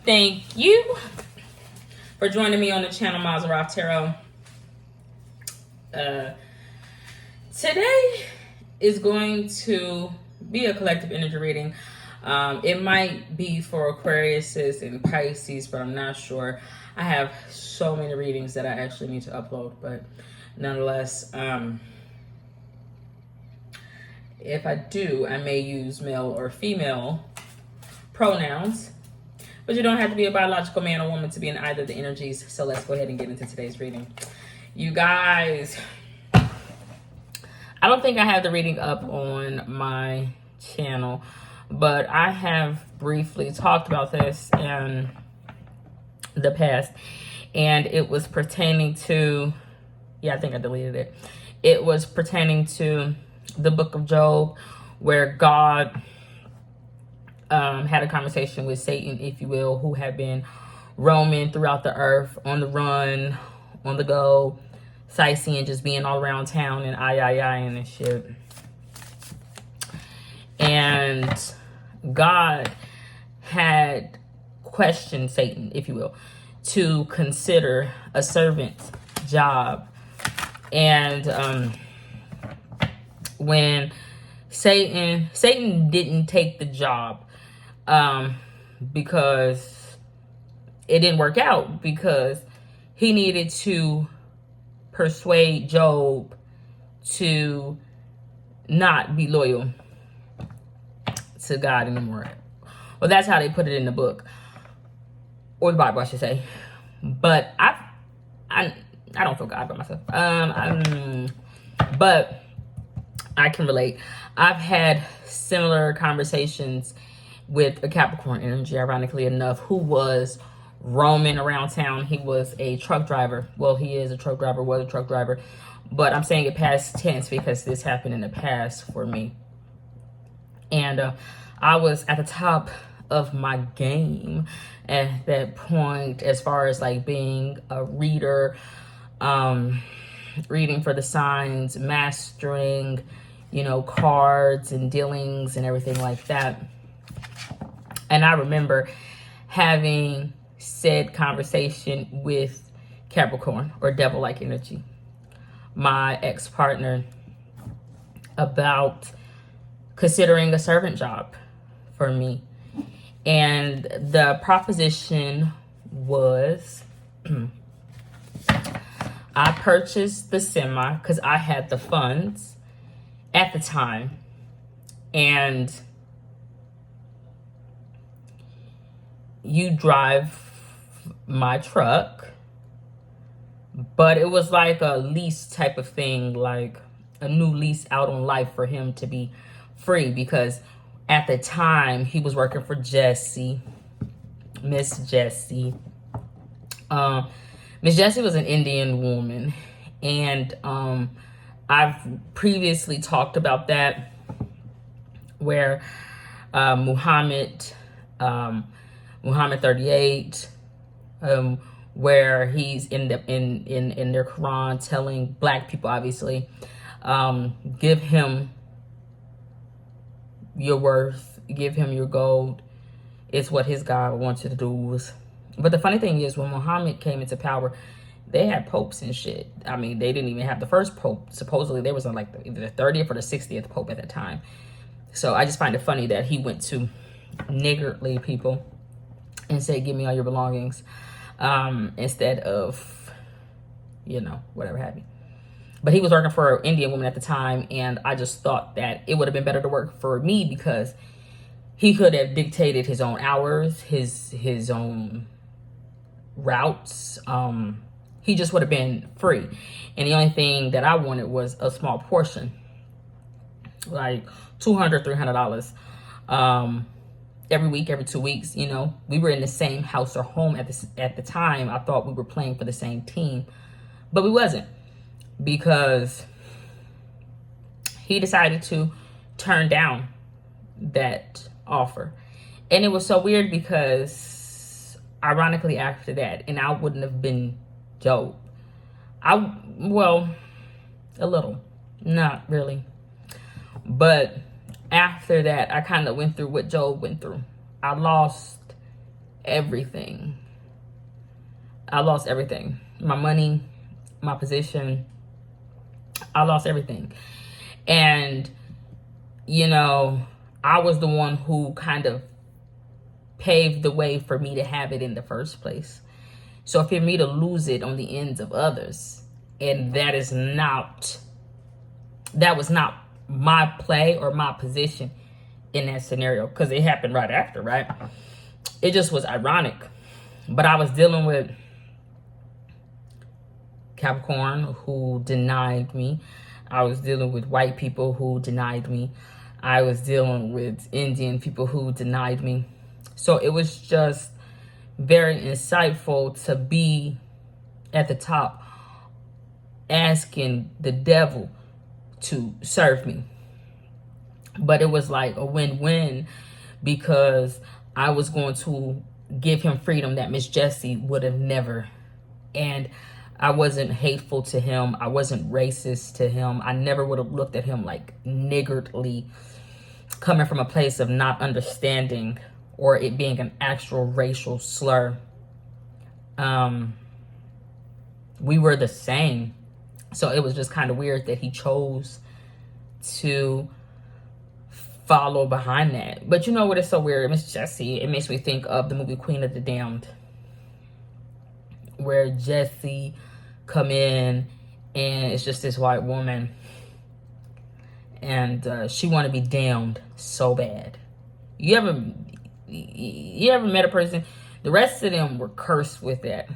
Thank you for joining me on the channel, Maserati Tarot. Today is going to be a collective energy reading. It might be for Aquariuses and Pisces, but I'm not sure. I have so many readings that I actually need to upload, but nonetheless, if I do, I may use male or female pronouns, but you don't have to be a biological man or woman to be in either of the energies. So let's go ahead and get into today's reading. You guys, I don't think I have the reading up on my channel, but I have briefly talked about this in the past, and it was pertaining to, yeah, I think I deleted it. It was pertaining to the book of Job, where God had a conversation with Satan, if you will, who had been roaming throughout the earth, on the run, on the go, sightseeing, just being all around town and and shit. And God had questioned Satan, if you will, to consider a servant's job. And when Satan didn't take the job, because it didn't work out, because he needed to persuade Job to not be loyal to God anymore. Well, that's how they put it in the book, or the Bible, I should say. But I don't feel God by myself. But I can relate. I've had similar conversations with a Capricorn energy, ironically enough, who was roaming around town. He was a truck driver. Well, he is a truck driver, was a truck driver. But I'm saying it past tense because this happened in the past for me. And I was at the top of my game at that point, as far as like being a reader, reading for the signs, mastering, you know, cards and dealings and everything like that. And I remember having said conversation with Capricorn, or devil-like energy, my ex-partner, about considering a servant job for me. And the proposition was, I purchased the semi because I had the funds at the time, and you drive my truck. But it was like a lease type of thing, like a new lease out on life for him to be free, because at the time he was working for Jessie, Miss Jessie. Miss Jessie was an Indian woman, and I've previously talked about that, where Muhammad 38, where he's in their Quran telling black people, obviously, give him your worth, give him your gold. It's what his God wants you to do. But the funny thing is, when Muhammad came into power, they had popes and shit. I mean, they didn't even have the first pope. Supposedly, there was like either the 30th or the 60th pope at that time. So I just find it funny that he went to niggardly people and said, give me all your belongings, instead of, you know, whatever have you. But he was working for an Indian woman at the time, and I just thought that it would have been better to work for me, because he could have dictated his own hours, his own routes. He just would have been free. And the only thing that I wanted was a small portion, like $200, $300 every week, every 2 weeks. You know, we were in the same house or home at the time. I thought we were playing for the same team, but we wasn't, because he decided to turn down that offer. And it was so weird, because ironically after that, and I wouldn't have been Job. Well, a little, not really. But after that, I kind of went through what Job went through. I lost everything. I lost everything. My money, my position. I lost everything. And, you know, I was the one who kind of paved the way for me to have it in the first place. So for me to lose it on the ends of others, and that was not my play or my position in that scenario, because it happened right after, right? It just was ironic. But I was dealing with Capricorn who denied me. I was dealing with white people who denied me. I was dealing with Indian people who denied me. So it was just very insightful to be at the top asking the devil to serve me. But it was like a win-win, because I was going to give him freedom that Miss Jessie would have never. And I wasn't hateful to him. I wasn't racist to him. I never would have looked at him like niggardly, coming from a place of not understanding or it being an actual racial slur. We were the same. So it was just kind of weird that he chose to follow behind that. But you know what is so weird? Miss Jessie, it makes me think of the movie Queen of the Damned, where Jessie come in and it's just this white woman, and she want to be damned so bad. You ever met a person? The rest of them were cursed with that.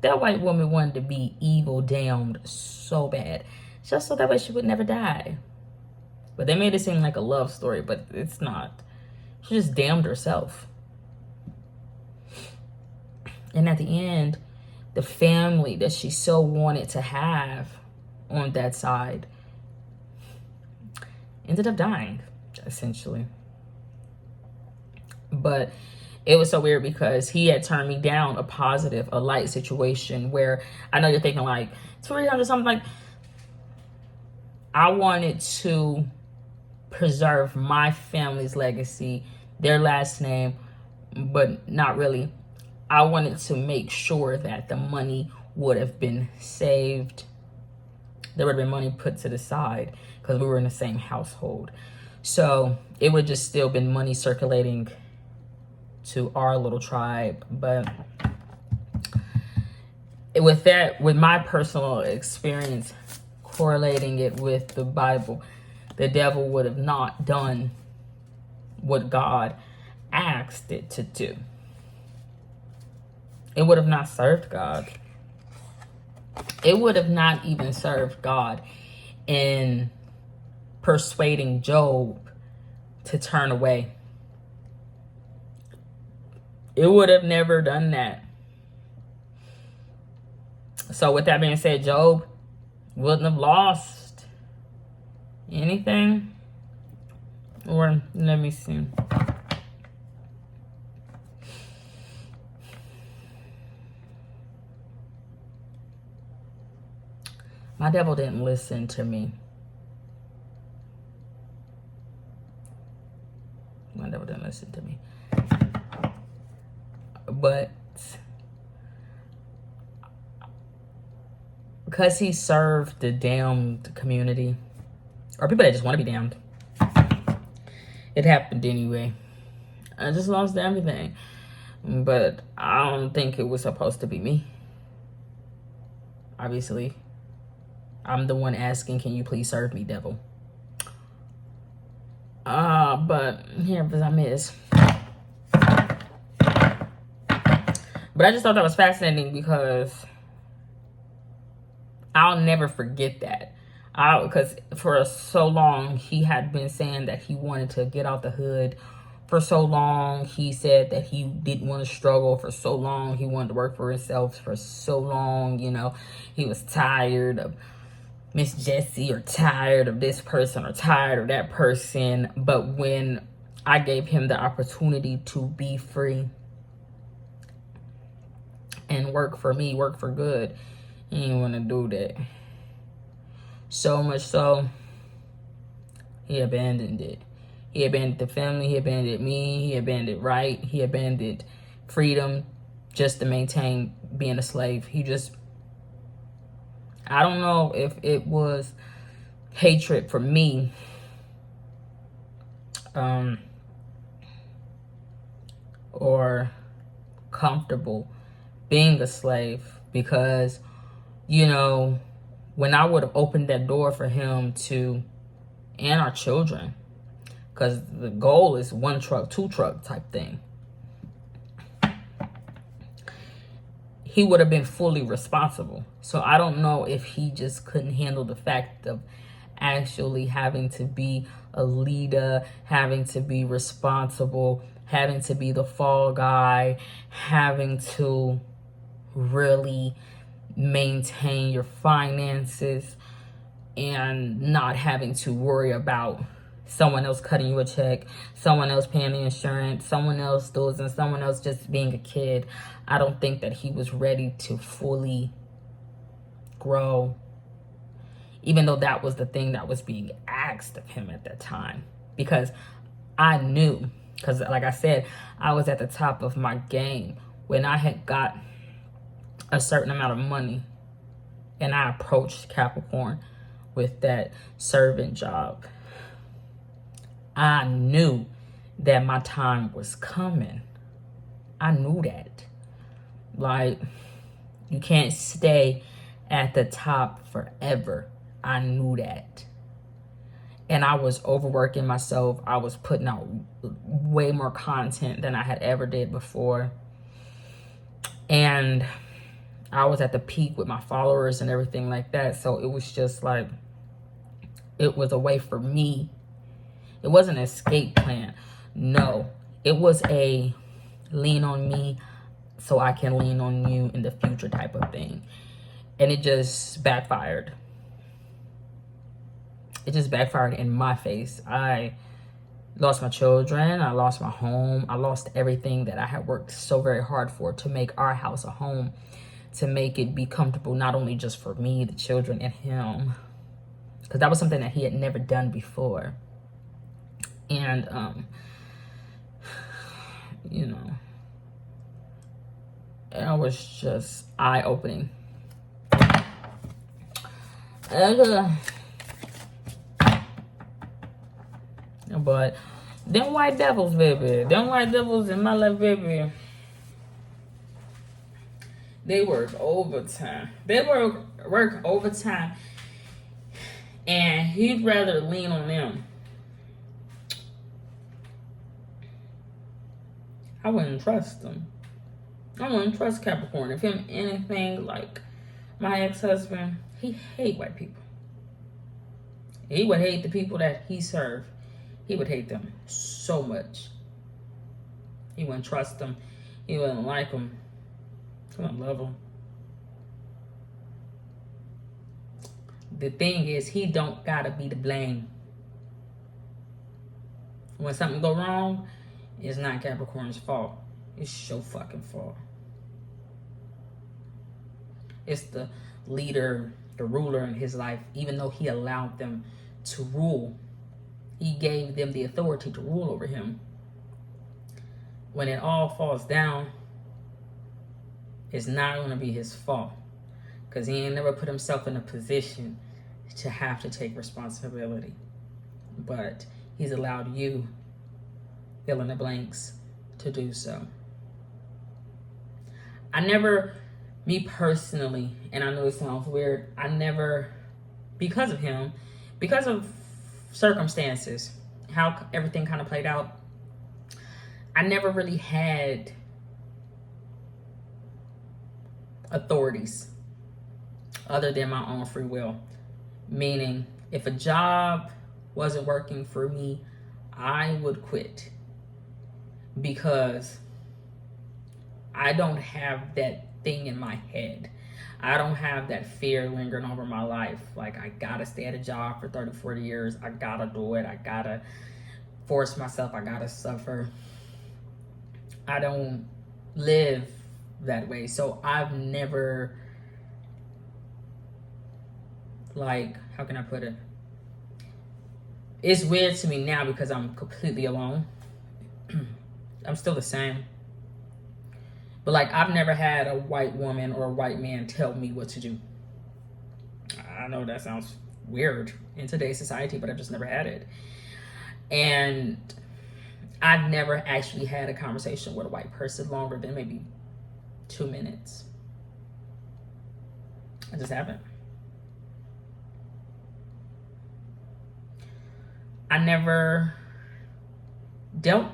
That white woman wanted to be evil damned so bad, just so that way she would never die. But they made it seem like a love story, but it's not. She just damned herself. And at the end, the family that she so wanted to have on that side ended up dying, essentially. But it was so weird because he had turned me down a light situation where I know you're thinking like 300 something. Like, I wanted to preserve my family's legacy, their last name, but not really. I wanted to make sure that the money would have been saved. There would have been money put to the side because we were in the same household. So it would have just still been money circulating to our little tribe. But with my personal experience, correlating it with the Bible, the devil would have not done what God asked it to do. It would have not served God. It would have not even served God in persuading Job to turn away. It would have never done that. So with that being said, Job wouldn't have lost anything. Or let me see. My devil didn't listen to me. My devil didn't listen to me. But because he served the damned community, or people that just want to be damned, it happened anyway. I just lost everything. But I don't think it was supposed to be me. Obviously, I'm the one asking, can you please serve me, devil? But here was I miss. But I just thought that was fascinating because I'll never forget that. Because for so long, he had been saying that he wanted to get out the hood. For so long, he said that he didn't want to struggle. For so long, he wanted to work for himself. For so long, you know, he was tired of Miss Jessie, or tired of this person, or tired of that person. But when I gave him the opportunity to be free and work for me, work for good, he didn't want to do that. So much so, he abandoned it. He abandoned the family. He abandoned me. He abandoned right. He abandoned freedom just to maintain being a slave. I don't know if it was hatred for me, or comfortable being a slave, because, you know, when I would have opened that door for him to, and our children, because the goal is 1 truck, 2 truck type thing, he would have been fully responsible. So I don't know if he just couldn't handle the fact of actually having to be a leader, having to be responsible, having to be the fall guy, having to really maintain your finances, and not having to worry about someone else cutting you a check, someone else paying the insurance, someone else doing, and someone else just being a kid. I don't think that he was ready to fully grow, even though that was the thing that was being asked of him at that time. Because I knew, because like I said, I was at the top of my game when I had got a certain amount of money and I approached Capricorn with that servant job. I knew that my time was coming. I knew that. Like, you can't stay at the top forever. I knew that. And I was overworking myself. I was putting out way more content than I had ever did before. And I was at the peak with my followers and everything like that. So it was just like, it was a way for me. It wasn't an escape plan. No, it was a lean on me so I can lean on you in the future type of thing. And it just backfired. It just backfired in my face. I lost my children. I lost my home. I lost everything that I had worked so very hard for to make our house a home, to make it be comfortable, not only just for me, the children, and him. Because that was something that he had never done before. And, you know, it was just eye-opening. And, but them white devils, baby, them white devils in my life, baby, they work overtime. They work overtime, and he'd rather lean on them. I wouldn't trust them. I wouldn't trust Capricorn. If him anything like my ex-husband, he hate white people. He would hate the people that he served. He would hate them so much. He wouldn't trust them. He wouldn't like them. He wouldn't love them. The thing is, he don't gotta be to blame. When something go wrong, it's not Capricorn's fault. It's your fucking fault. It's the leader, the ruler in his life. Even though he allowed them to rule, he gave them the authority to rule over him. When it all falls down, it's not going to be his fault, because he ain't never put himself in a position to have to take responsibility. But he's allowed you, fill in the blanks, to do so. Me personally, and I know it sounds weird, I never, because of him, because of circumstances, how everything kind of played out, I never really had authorities other than my own free will. Meaning, if a job wasn't working for me, I would quit, because I don't have that thing in my head. I don't have that fear lingering over my life. Like, I gotta stay at a job for 30, 40 years. I gotta do it. I gotta force myself. I gotta suffer. I don't live that way. So I've never, like, how can I put it? It's weird to me now because I'm completely alone. I'm still the same. But like, I've never had a white woman or a white man tell me what to do. I know that sounds weird in today's society, but I've just never had it. And I've never actually had a conversation with a white person longer than maybe 2 minutes. I just haven't. I never dealt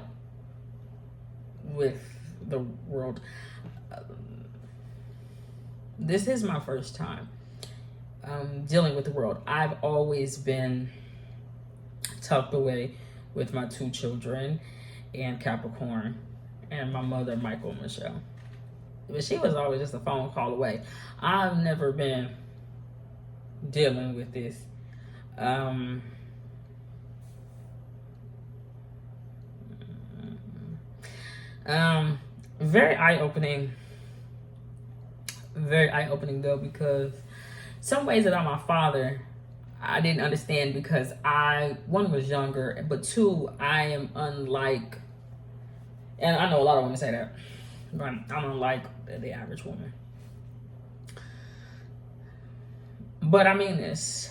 with the world. This is my first time dealing with the world. I've always been tucked away with my 2 children and Capricorn and my mother, Michael Michelle. But she was always just a phone call away. I've never been dealing with this. Very eye-opening. Very eye-opening though, because some ways about my father I didn't understand, because one, was younger, but 2, I am unlike, and I know a lot of women say that, but I'm unlike the average woman. But I mean this,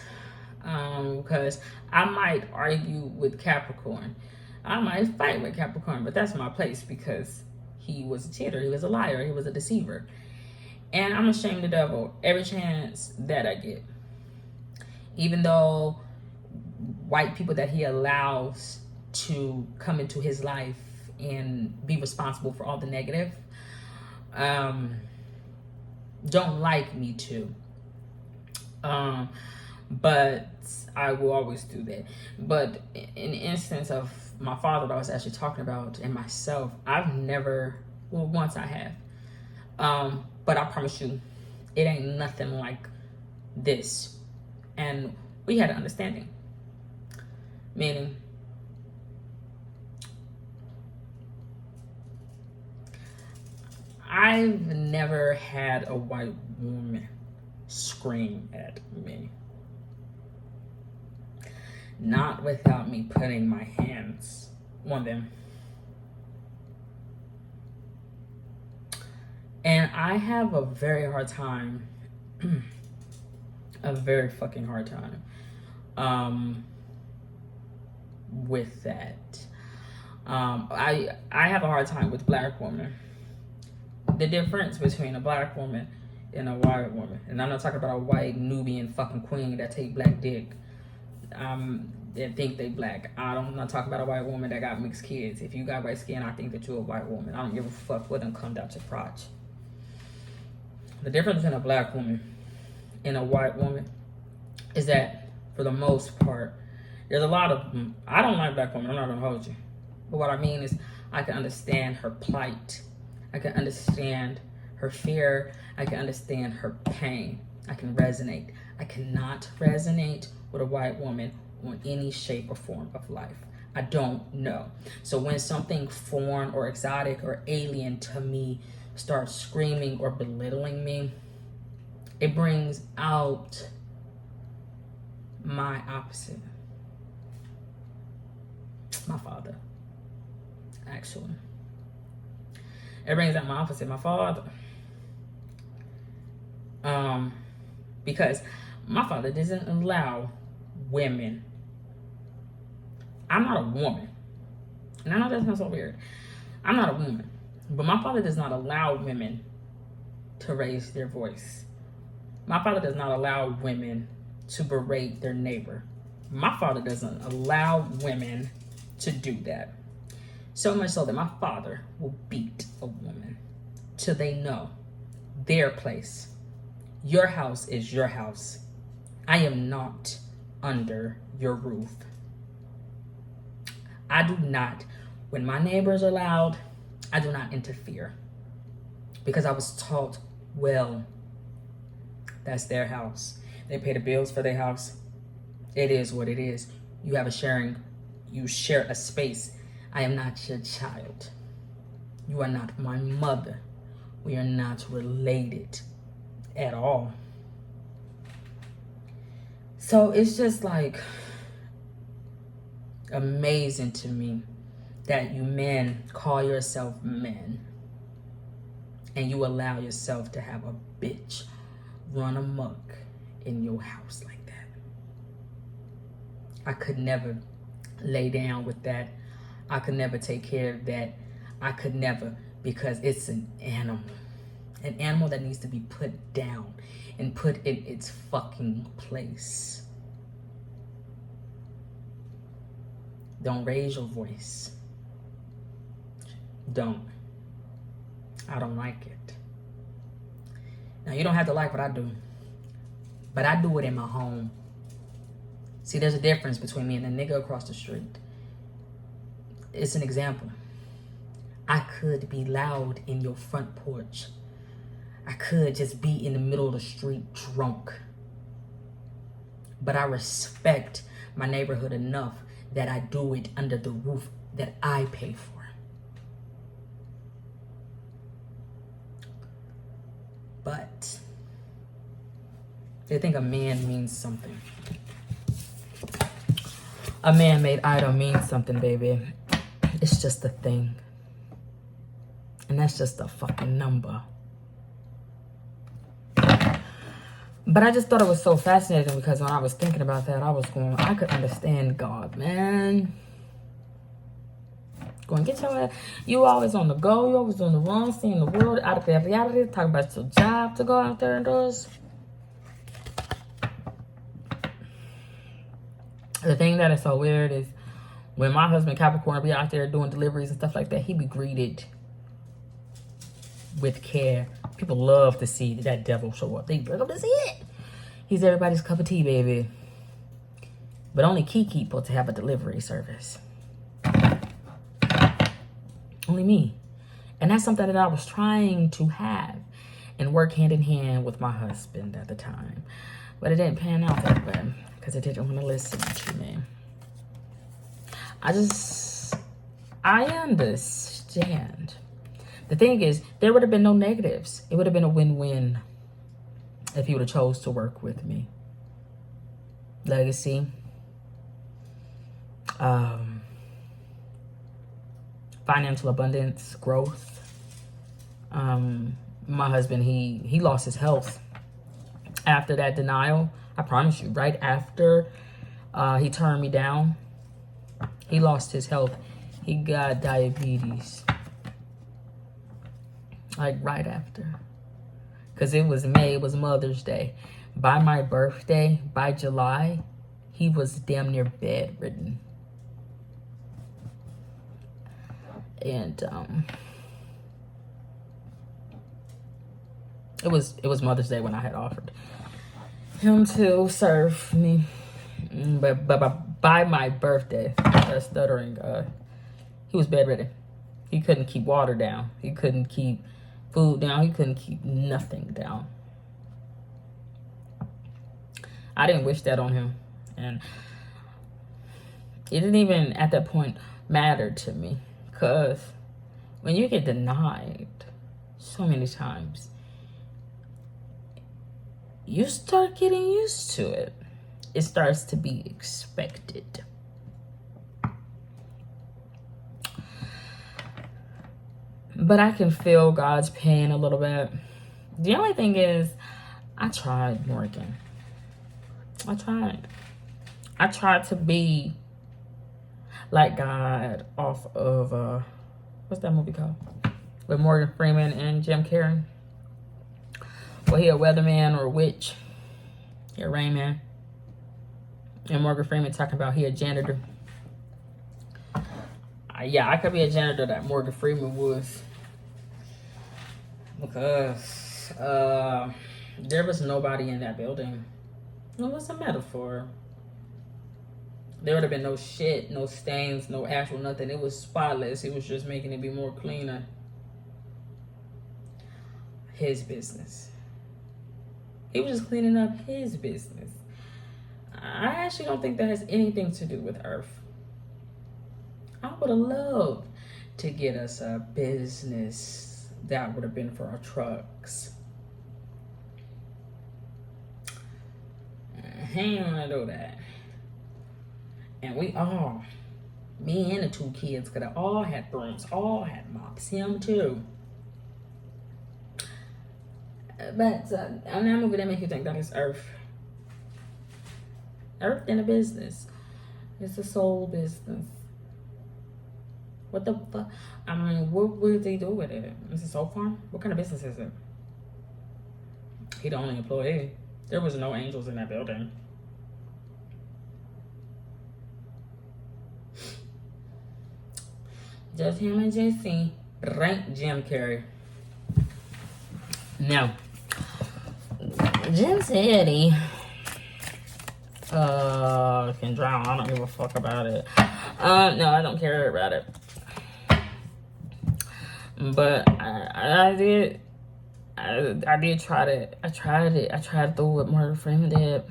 because I might argue with Capricorn. I might fight with Capricorn, but that's my place, because he was a cheater, he was a liar, he was a deceiver. And I'm ashamed of the devil every chance that I get. Even though white people that he allows to come into his life and be responsible for all the negative, don't like me too. But I will always do that. But in the instance of my father that I was actually talking about and myself, I've never, well, once I have. But I promise you, it ain't nothing like this. And we had an understanding. Meaning, I've never had a white woman scream at me. Not without me putting my hands on them. And I have a very hard time, a very fucking hard time with that. I have a hard time with black women. The difference between a black woman and a white woman, and I'm not talking about a white Nubian fucking queen that take black dick, that think they black. I'm not talking about a white woman that got mixed kids. If you got white skin, I think that you're a white woman. I don't give a fuck what done come out your crotch. The difference between a black woman and a white woman is that, for the most part, there's a lot of, I don't like black women, I'm not gonna hold you. But what I mean is, I can understand her plight. I can understand her fear. I can understand her pain. I can resonate. I cannot resonate with a white woman on any shape or form of life. I don't know. So when something foreign or exotic or alien to me starts screaming or belittling me, it brings out my opposite. My father, actually. It brings out my opposite, my father. Because my father doesn't allow women. I'm not a woman. And I know that sounds so weird. I'm not a woman. But my father does not allow women to raise their voice. My father does not allow women to berate their neighbor. My father doesn't allow women to do that. So much so that my father will beat a woman till they know their place. Your house is your house. I am not under your roof. I do not, when my neighbors are loud, I do not interfere. Because I was taught, well, that's their house. They pay the bills for their house. It is what it is. You have you share a space. I am not your child. You are not my mother. We are not related at all. So it's just like, amazing to me that you men call yourself men and you allow yourself to have a bitch run amok in your house like that. I could never lay down with that. I could never take care of that. I could never, because it's an animal that needs to be put down and put in its fucking place. Don't raise your voice. Don't. I don't like it. Now, you don't have to like what I do, but I do it in my home. See, there's a difference between me and the nigga across the street. It's an example. I could be loud in your front porch. I could just be in the middle of the street drunk. But I respect my neighborhood enough that I do it under the roof that I pay for. But they think a man means something. A man-made item means something, baby. It's just a thing. And that's just a fucking number. But I just thought it was so fascinating because when I was thinking about that, I could understand God, man. Going, get your ass. You always on the go. You always on the run, seeing the world out of there, talking about your job to go out there and do this. The thing that is so weird is when my husband Capricorn be out there doing deliveries and stuff like that, he be greeted with care. People love to see that devil show up. They love to see it. He's everybody's cup of tea, baby. But only Kiki supposed to have a delivery service. Only me. And that's something that I was trying to have and work hand in hand with my husband at the time. But it didn't pan out that way because I didn't want to listen to me. I understand. The thing is, there would have been no negatives. It would have been a win-win if he would have chose to work with me. Legacy. Financial abundance, growth. My husband, he lost his health after that denial. I promise you, right after he turned me down, he lost his health. He got diabetes. Like right after. Because it was May, it was Mother's Day. By my birthday, by July, he was damn near bedridden. And it was Mother's Day when I had offered him to serve me. But by my birthday, stuttering, he was bedridden. He couldn't keep water down. He couldn't keep food down. He couldn't keep nothing down. I didn't wish that on him. And it didn't even at that point matter to me. Because when you get denied so many times, you start getting used to it. It starts to be expected. But I can feel God's pain a little bit. The only thing is, I tried, Morgan. I tried to be like God off of, what's that movie called? With Morgan Freeman and Jim Carrey. Well, he a weatherman or a witch. He a rain man. And Morgan Freeman talking about he a janitor. Yeah, I could be a janitor that Morgan Freeman was. Because there was nobody in that building. It was a metaphor. There would have been no shit, no stains, no actual nothing. It was spotless. It was just making it be more cleaner. His business. He was just cleaning up his business. I actually don't think that has anything to do with Earth. I would have loved to get us a business that would have been for our trucks. He ain't want to do that. And we all Me and the two kids could have all had brooms, all had mops. Him too. But on that movie, that make you think that it's Earth. Earth in a business. It's a soul business. What the fuck? I mean, what would they do with it? Is it soul farm? What kind of business is it? He the only employee. There was no angels in that building. Just him and Jesse. Rank Jim Carrey. No. Jim said he can drown. I don't give a fuck about it. No, I don't care about it. But I did try to. I tried it. I tried to do what Morgan Freeman did.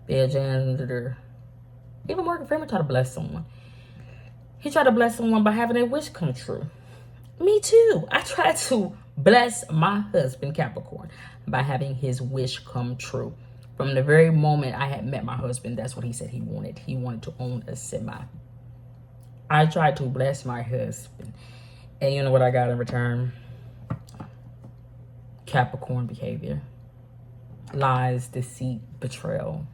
Be a janitor. Even Morgan Freeman tried to bless someone. He tried to bless someone by having their wish come true. Me too. I tried to bless my husband, Capricorn, by having his wish come true. From the very moment I had met my husband, that's what he said he wanted. He wanted to own a semi. I tried to bless my husband. And you know what I got in return? Capricorn behavior. Lies, deceit, betrayal.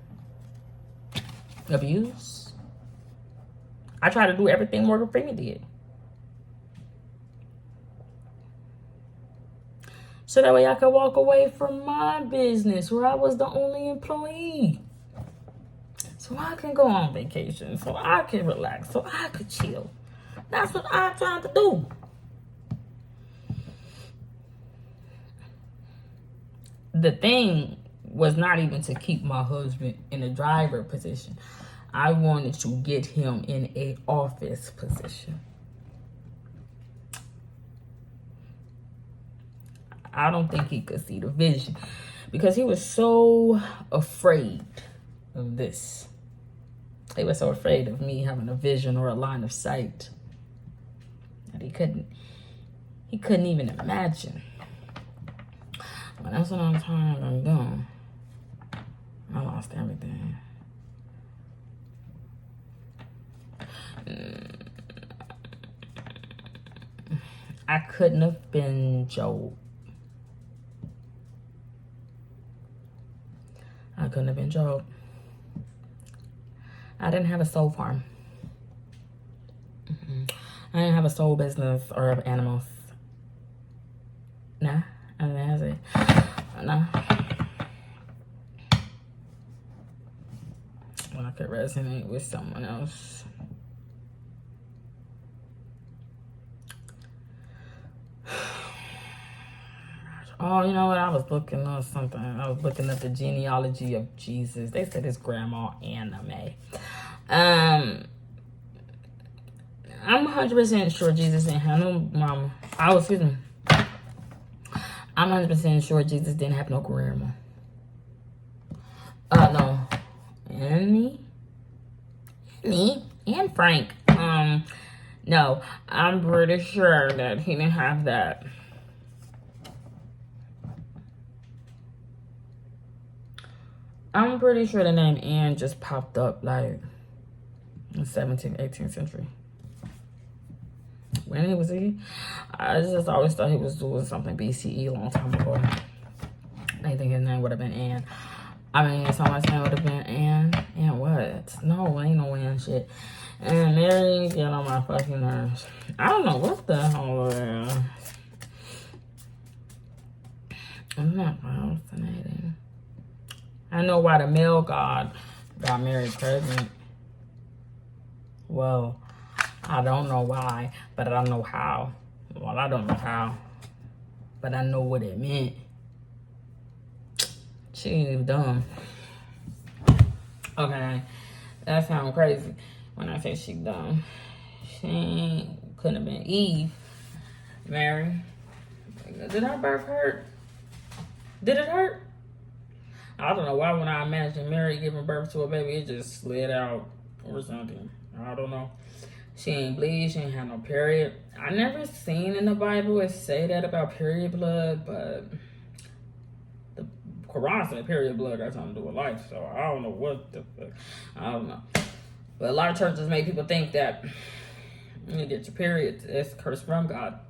Abuse. I tried to do everything Morgan Freeman did. So that way I could walk away from my business where I was the only employee. So I can go on vacation. So I can relax. So I could chill. That's what I'm trying to do. The thing was not even to keep my husband in a driver position. I wanted to get him in an office position. I don't think he could see the vision because he was so afraid of this. He was so afraid of me having a vision or a line of sight that he couldn't even imagine. Well, that's what I'm trying to do. I lost everything. I couldn't have been Job. I couldn't have been Job. I didn't have a soul farm. I didn't have a soul business or of animals. Nah, I didn't have it. Nah. When I could resonate with someone else. Oh, you know what? I was looking up something. I was looking up the genealogy of Jesus. They said his grandma anime. I'm 100% sure Jesus didn't have no mama. Excuse me. I'm 100% sure Jesus didn't have no grandma. No. Annie and Frank. No. I'm pretty sure that he didn't have that. I'm pretty sure the name Anne just popped up like in the 17th, 18th century. When was he? I just always thought he was doing something BCE a long time ago. I think his name would have been Anne. I mean, someone's name would have been Anne. Anne what? No, ain't no Anne shit. And Mary, get on my fucking nerves. I don't know what the hell it is. I'm not hallucinating. I know why the male god got Mary pregnant. Well, I don't know why, but I know how. Well, I don't know how, but I know what it meant. She ain't even dumb. Okay, that sounds crazy when I say she dumb. She couldn't have been Eve. Mary. Did her birth hurt? Did it hurt? I don't know why when I imagine Mary giving birth to a baby, it just slid out or something. I don't know. She ain't bleed. She ain't have no period. I never seen in the Bible it say that about period blood, but the Quran said period blood got something to do with life. So I don't know what the fuck. I don't know. But a lot of churches make people think that you get your period, it's cursed from God.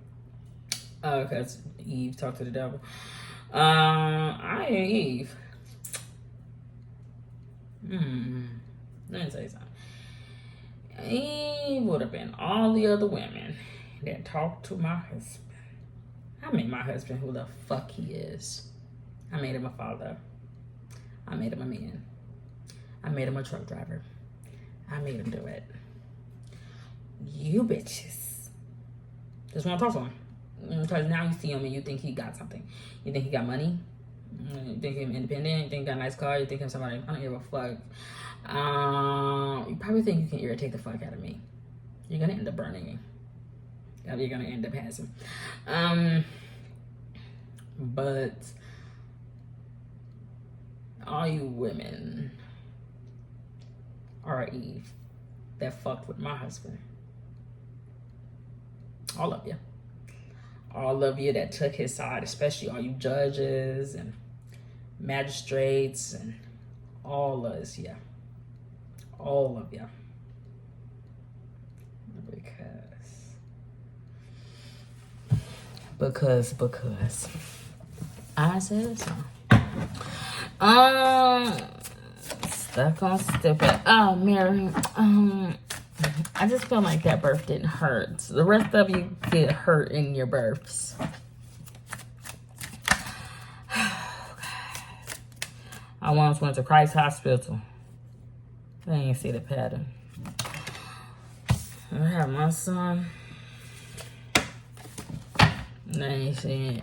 Because Eve talked to the devil. I ain't Eve. Let me tell you something. Eve would have been all the other women that talked to my husband. I made my husband who the fuck he is. I made him a father. I made him a man. I made him a truck driver. I made him do it. You bitches just want to talk to him. Because now you see him and you think he got something. You think he got money. You think him independent. You think he got a nice car. You think him somebody. I don't give a fuck. You probably think you can irritate the fuck out of me. You're going to end up burning me. You're going to end up passing. But all you women are Eve that fucked with my husband. All of you. All of you that took his side, especially all you judges and magistrates and all us, yeah. All of you. Because I said so. Stuck on stupid. Oh, Mary. I just feel like that birth didn't hurt. So the rest of you get hurt in your births. I once went to Christ Hospital. I didn't see the pattern. I had my son. I ain't see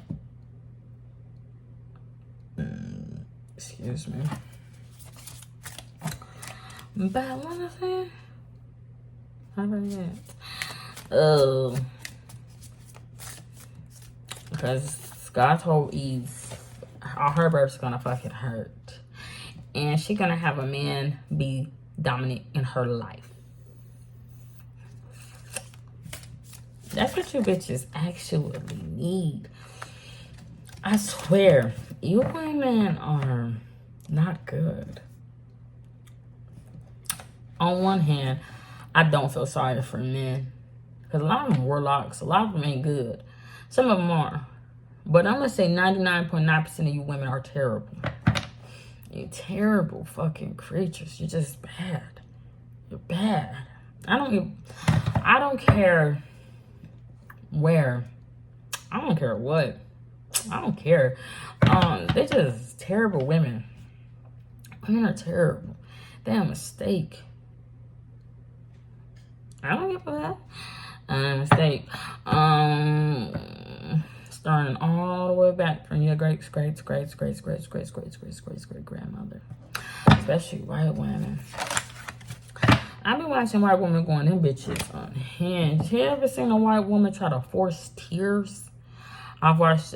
it. Excuse me. But what was I saying? How about that? Oh. Because God told Eve all her birth's gonna fucking hurt. And she gonna have a man be dominant in her life. That's what you bitches actually need. I swear, you women are not good. On one hand, I don't feel sorry for men. Because a lot of them warlocks. A lot of them ain't good. Some of them are. But I'm going to say 99.9% of you women are terrible. You're terrible fucking creatures. You're just bad. You're bad. I don't care where. I don't care what. I don't care. They're just terrible women. Women are terrible. They're a mistake. I don't give a that. A mistake. Starting all the way back from your great grandmother. Especially white women. I've been watching white women going them bitches on hinge. You ever seen a white woman try to force tears? I walked,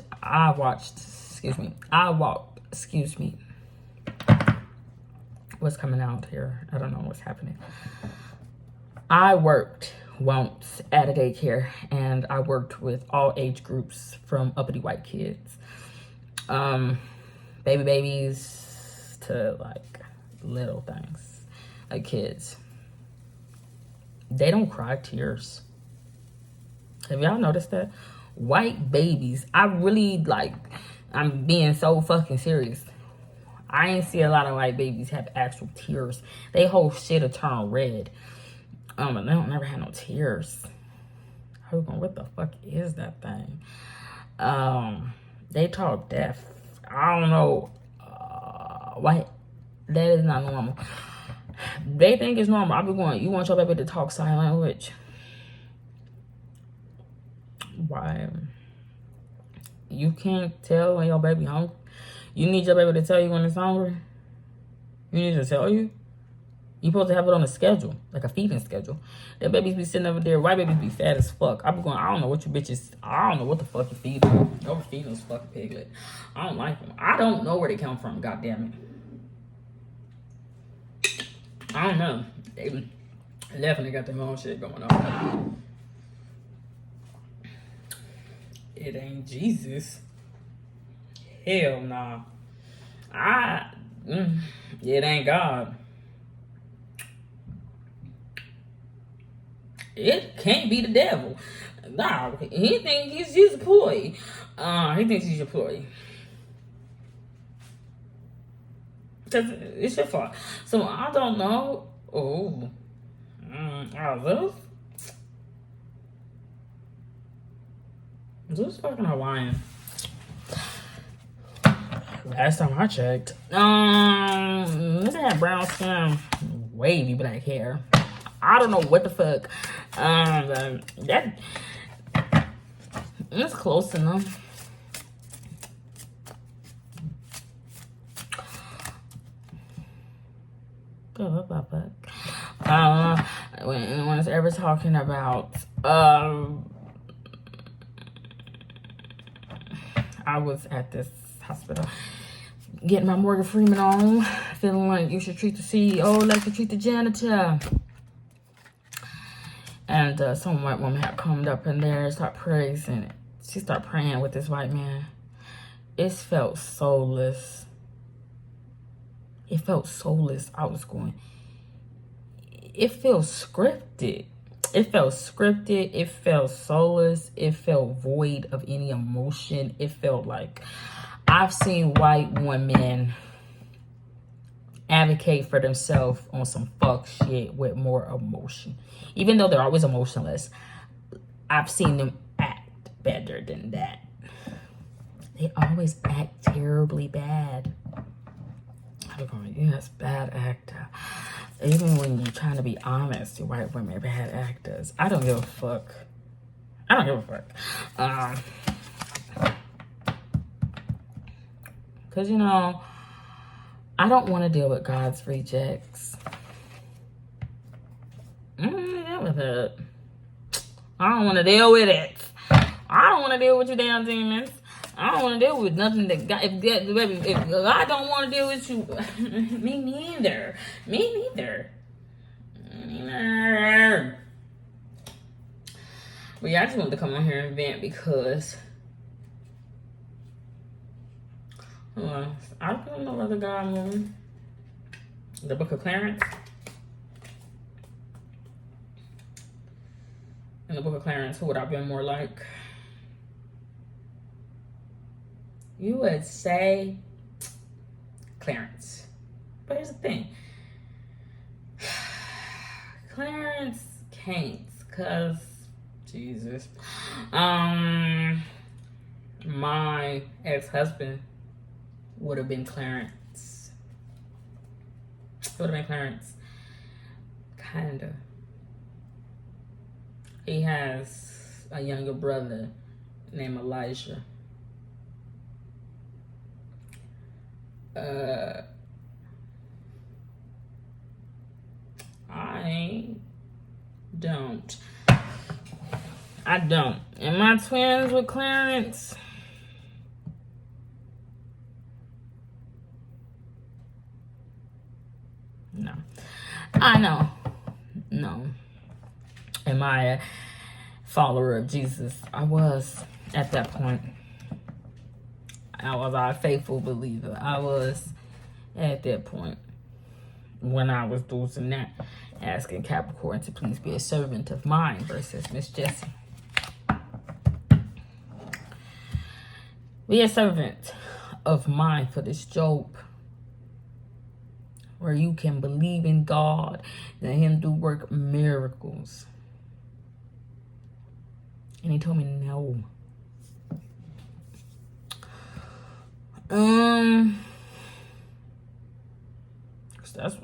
what's coming out here? I don't know what's happening. I worked once at a daycare, and I worked with all age groups from uppity white kids. Babies to like little things, like kids. They don't cry tears. Have y'all noticed that? White babies, I'm being so fucking serious. I ain't see a lot of white babies have actual tears. They whole shit will turn red. They don't never have no tears. What the fuck is that thing? They talk deaf. I don't know. Why? That is not normal. They think it's normal. I be going, you want your baby to talk sign language? Why? You can't tell when your baby hungry? You need your baby to tell you when it's hungry? You need to tell you? You supposed to have it on a schedule, like a feeding schedule. That babies be sitting over there. White babies be fat as fuck. I be going, I don't know what you bitches, I don't know what the fuck you feed them. Y'all feeding those fucking piglet. I don't like them. I don't know where they come from, goddamn it. I don't know. They definitely got their own shit going on. It ain't Jesus. Hell nah. It ain't God. It can't be the devil. No, he thinks he's a ploy. He thinks he's a ploy. Cause it's your fault. So I don't know. Oh, this fucking Hawaiian. Last time I checked, this had brown skin, wavy black hair. I don't know what the fuck. It's close enough. When anyone's ever talking about, I was at this hospital getting my Morgan Freeman on, feeling like you should treat the CEO like you treat the janitor. And some white woman had come up in there and started praising it. She started praying with this white man. It felt soulless. It felt soulless. I was going, it feels scripted. It felt scripted. It felt soulless. It felt void of any emotion. It felt like I've seen white women advocate for themselves on some fuck shit with more emotion. Even though they're always emotionless, I've seen them act better than that. They always act terribly bad. I'm going, yes, bad actor. Even when you're trying to be honest, the white women are bad actors. I don't give a fuck. I don't give a fuck. Because, you know, I don't want to deal with God's rejects. I don't want to deal with it. I don't want to deal with it. I don't want to deal with you damn demons. I don't want to deal with nothing that God, if God don't want to deal with you, me neither. Me neither. But yeah, I just wanted to come on here and vent because I don't know whether God movie. The Book of Clarence. In the Book of Clarence, who would I been more like? You would say Clarence. But here's the thing. Clarence can't, cause Jesus. My ex-husband would have been Clarence. Would have been Clarence. Kinda. He has a younger brother named Elijah. I don't. Am I twins with Clarence? No. I know. No. Am I a follower of Jesus? I was at that point. I was a faithful believer. I was at that point when I was doing that, asking Capricorn to please be a servant of mine versus Miss Jessie. Be a servant of mine for this Job, where you can believe in God and Him do work miracles. And he told me no. That's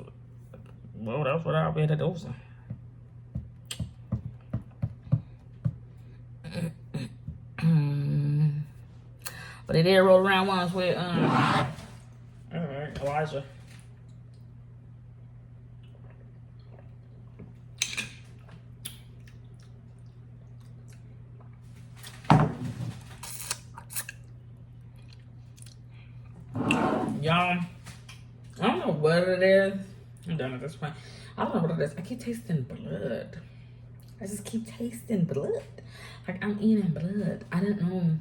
what I'll be at those. But they did roll around once with Elijah. Y'all, I don't know what it is. I'm done at this point. I don't know what it is. I keep tasting blood. I just keep tasting blood. Like I'm eating blood. I don't know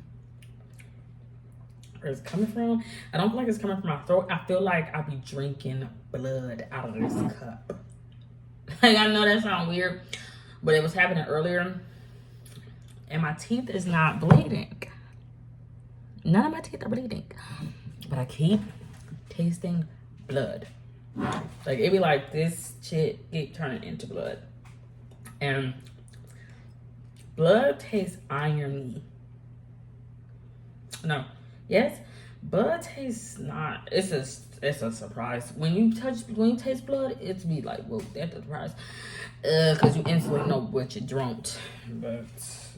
where it's coming from. I don't feel like it's coming from my throat. I feel like I'll be drinking blood out of this cup. Like I know that sounds weird, But it was happening earlier, and my teeth is not bleeding. None of my teeth are bleeding, but I keep tasting blood. Like, it be like this shit keep turning into blood. And blood tastes irony. No, yes, blood tastes not. It's a surprise. When you taste blood, it's be like, whoa, that's a surprise. Cause you instantly know what you dreamt. But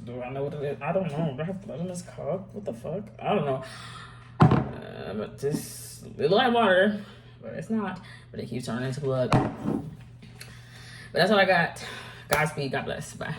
do I know what it is? I don't know. Do I have blood in this cup? What the fuck? I don't know. But this, it look like water, but it's not. But it keeps turning into blood. But that's all I got. Godspeed. God bless. Bye.